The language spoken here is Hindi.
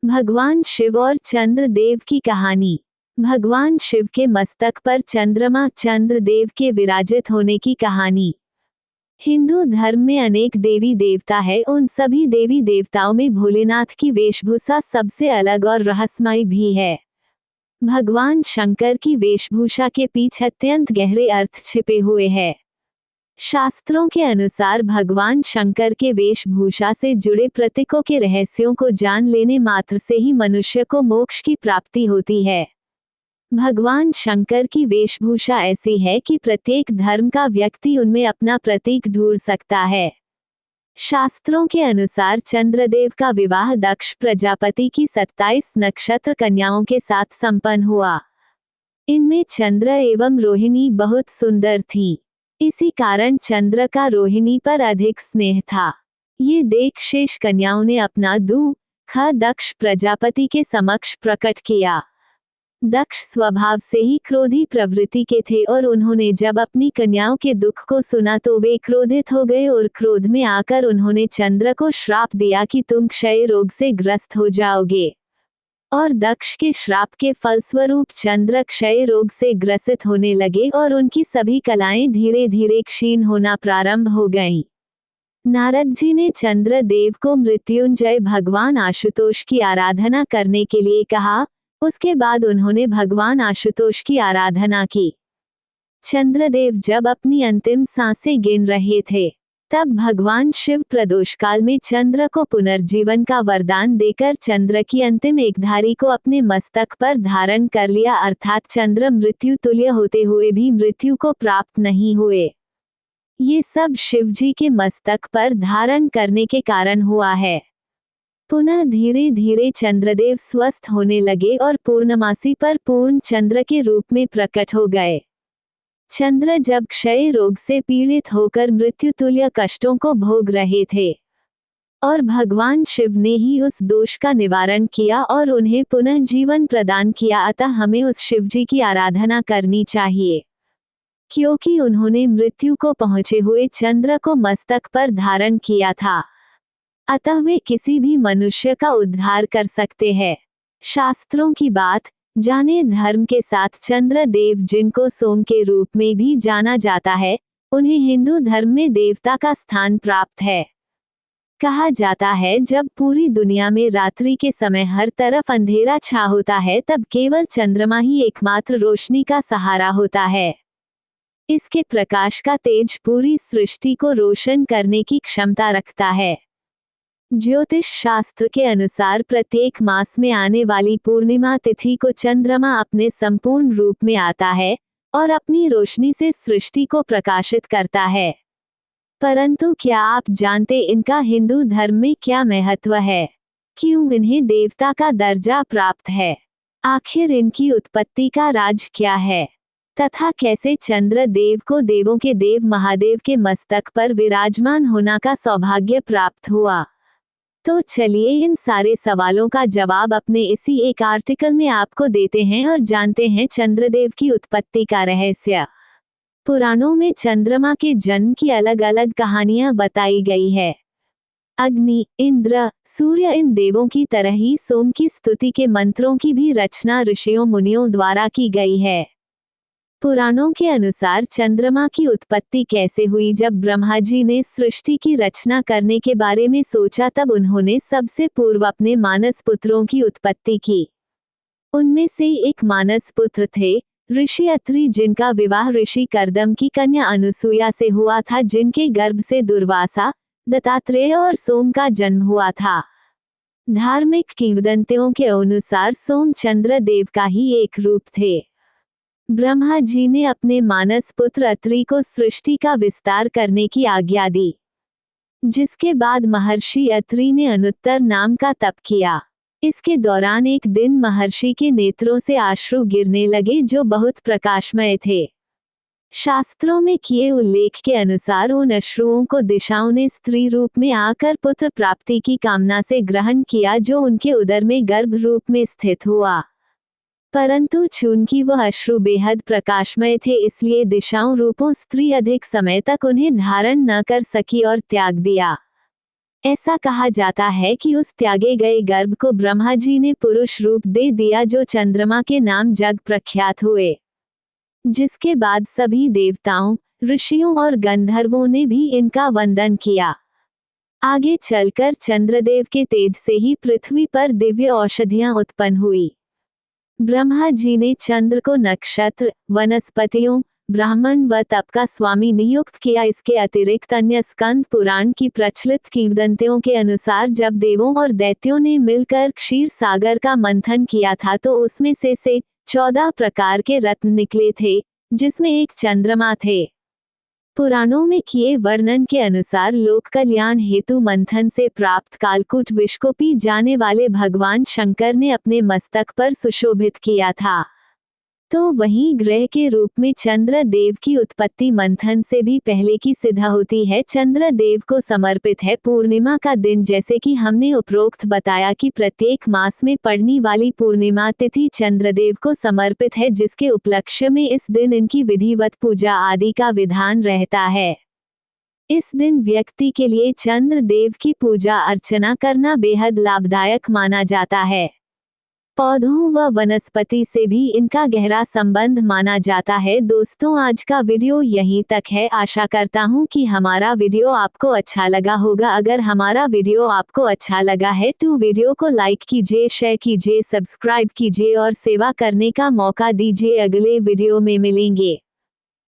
भगवान शिव और चंद्रदेव की कहानी। भगवान शिव के मस्तक पर चंद्रमा चंद्रदेव के विराजित होने की कहानी। हिंदू धर्म में अनेक देवी देवता है। उन सभी देवी देवताओं में भोलेनाथ की वेशभूषा सबसे अलग और रहस्यमयी भी है। भगवान शंकर की वेशभूषा के पीछे अत्यंत गहरे अर्थ छिपे हुए हैं। शास्त्रों के अनुसार भगवान शंकर के वेशभूषा से जुड़े प्रतीकों के रहस्यों को जान लेने मात्र से ही मनुष्य को मोक्ष की प्राप्ति होती है। भगवान शंकर की वेशभूषा ऐसी है कि प्रत्येक धर्म का व्यक्ति उनमें अपना प्रतीक ढूंढ सकता है। शास्त्रों के अनुसार चंद्रदेव का विवाह दक्ष प्रजापति की 27 नक्षत्र कन्याओं के साथ संपन्न हुआ। इनमें चंद्र एवं रोहिणी बहुत सुंदर थीं। इसी कारण चंद्र का रोहिणी पर अधिक स्नेह था। ये देख शेष कन्याओं ने अपना दुख दक्ष प्रजापति के समक्ष प्रकट किया। दक्ष स्वभाव से ही क्रोधी प्रवृत्ति के थे और उन्होंने जब अपनी कन्याओं के दुख को सुना तो वे क्रोधित हो गए और क्रोध में आकर उन्होंने चंद्र को श्राप दिया कि तुम क्षय रोग से ग्रस्त हो जाओगे। और दक्ष के श्राप के फलस्वरूप चंद्र क्षय रोग से ग्रसित होने लगे और उनकी सभी कलाएं धीरे धीरे क्षीण होना प्रारंभ हो गईं। नारद जी ने चंद्रदेव को मृत्युंजय भगवान आशुतोष की आराधना करने के लिए कहा। उसके बाद उन्होंने भगवान आशुतोष की आराधना की। चंद्रदेव जब अपनी अंतिम सांसें गिन रहे थे तब भगवान शिव प्रदोष काल में चंद्र को पुनर्जीवन का वरदान देकर चंद्र की अंतिम एकधारी को अपने मस्तक पर धारण कर लिया, अर्थात चंद्र मृत्यु तुल्य होते हुए भी मृत्यु को प्राप्त नहीं हुए। ये सब शिवजी के मस्तक पर धारण करने के कारण हुआ है। पुनः धीरे धीरे चंद्रदेव स्वस्थ होने लगे और पूर्णमासी पर पूर्ण चंद्र के रूप में प्रकट हो गए। चंद्र जब क्षय रोग से पीड़ित होकर मृत्यु तुल्य कष्टों को भोग रहे थे और भगवान शिव ने ही उस दोष का निवारण किया और उन्हें पुनः जीवन प्रदान किया, अतः हमें उस शिवजी की आराधना करनी चाहिए, क्योंकि उन्होंने मृत्यु को पहुंचे हुए चंद्र को मस्तक पर धारण किया था, अतः वे किसी भी मनुष्य का उद्धार कर सकते हैं। शास्त्रों की बात जाने धर्म के साथ चंद्रदेव जिनको सोम के रूप में भी जाना जाता है, उन्हें हिंदू धर्म में देवता का स्थान प्राप्त है। कहा जाता है जब पूरी दुनिया में रात्रि के समय हर तरफ अंधेरा छा होता है तब केवल चंद्रमा ही एकमात्र रोशनी का सहारा होता है। इसके प्रकाश का तेज पूरी सृष्टि को रोशन करने की क्षमता रखता है। ज्योतिष शास्त्र के अनुसार प्रत्येक मास में आने वाली पूर्णिमा तिथि को चंद्रमा अपने संपूर्ण रूप में आता है और अपनी रोशनी से सृष्टि को प्रकाशित करता है। परंतु क्या आप जानते इनका हिंदू धर्म में क्या महत्व है? क्यों इन्हें देवता का दर्जा प्राप्त है? आखिर इनकी उत्पत्ति का राज क्या है? तथा कैसे चंद्रदेव को देवों के देव महादेव के मस्तक पर विराजमान होना का सौभाग्य प्राप्त हुआ? तो चलिए इन सारे सवालों का जवाब अपने इसी एक आर्टिकल में आपको देते हैं और जानते हैं चंद्रदेव की उत्पत्ति का रहस्य। पुराणों में चंद्रमा के जन्म की अलग अलग कहानियां बताई गई है। अग्नि, इंद्र, सूर्य इन देवों की तरह ही सोम की स्तुति के मंत्रों की भी रचना ऋषियों मुनियों द्वारा की गई है। पुराणों के अनुसार चंद्रमा की उत्पत्ति कैसे हुई? जब ब्रह्मा जी ने सृष्टि की रचना करने के बारे में सोचा तब उन्होंने सबसे पूर्व अपने मानस पुत्रों की उत्पत्ति की। उनमें से एक मानस पुत्र थे ऋषि अत्रि, जिनका विवाह ऋषि कर्दम की कन्या अनुसुईया से हुआ था, जिनके गर्भ से दुर्वासा, दत्तात्रेय और सोम का जन्म हुआ था। धार्मिक किंवदंतियों के अनुसार सोम चंद्रदेव का ही एक रूप थे। ब्रह्मा जी ने अपने मानस पुत्र अत्रि को सृष्टि का विस्तार करने की आज्ञा दी, जिसके बाद महर्षि अत्रि ने अनुत्तर नाम का तप किया। इसके दौरान एक दिन महर्षि के नेत्रों से अश्रु गिरने लगे जो बहुत प्रकाशमय थे। शास्त्रों में किए उल्लेख के अनुसार उन अश्रुओं को दिशाओं ने स्त्री रूप में आकर पुत्र प्राप्ति की कामना से ग्रहण किया, जो उनके उदर में गर्भ रूप में स्थित हुआ। परंतु चूंकि वह अश्रु बेहद प्रकाशमय थे, इसलिए दिशाओं रूपों स्त्री अधिक समय तक उन्हें धारण न कर सकी और त्याग दिया। ऐसा कहा जाता है कि उस त्यागे गए गर्भ को ब्रह्मा जी ने पुरुष रूप दे दिया जो चंद्रमा के नाम जग प्रख्यात हुए, जिसके बाद सभी देवताओं, ऋषियों और गंधर्वों ने भी इनका वंदन किया। आगे चलकर चंद्रदेव के तेज से ही पृथ्वी पर दिव्य औषधियां उत्पन्न हुई। ब्रह्मा जी ने चंद्र को नक्षत्र, वनस्पतियों, ब्राह्मण व तप का स्वामी नियुक्त किया। इसके अतिरिक्त अन्य स्कंद पुराण की प्रचलित किंवदंतियों के अनुसार जब देवों और दैत्यों ने मिलकर क्षीर सागर का मंथन किया था तो उसमें से 14 प्रकार के रत्न निकले थे, जिसमें एक चंद्रमा थे। पुराणों में किए वर्णन के अनुसार लोक कल्याण हेतु मंथन से प्राप्त कालकूट विष को पी जाने वाले भगवान शंकर ने अपने मस्तक पर सुशोभित किया था। तो वहीं ग्रह के रूप में चंद्र देव की उत्पत्ति मंथन से भी पहले की सिद्ध होती है। चंद्र देव को समर्पित है पूर्णिमा का दिन। जैसे कि हमने उपरोक्त बताया कि प्रत्येक मास में पड़ने वाली पूर्णिमा तिथि चंद्रदेव को समर्पित है, जिसके उपलक्ष्य में इस दिन इनकी विधिवत पूजा आदि का विधान रहता है। इस दिन व्यक्ति के लिए चंद्र देव की पूजा अर्चना करना बेहद लाभदायक माना जाता है। पौधों व वनस्पति से भी इनका गहरा संबंध माना जाता है। दोस्तों, आज का वीडियो यहीं तक है। आशा करता हूँ कि हमारा वीडियो आपको अच्छा लगा होगा। अगर हमारा वीडियो आपको अच्छा लगा है तो वीडियो को लाइक कीजिए, शेयर कीजिए, सब्सक्राइब कीजिए और सेवा करने का मौका दीजिए। अगले वीडियो में मिलेंगे।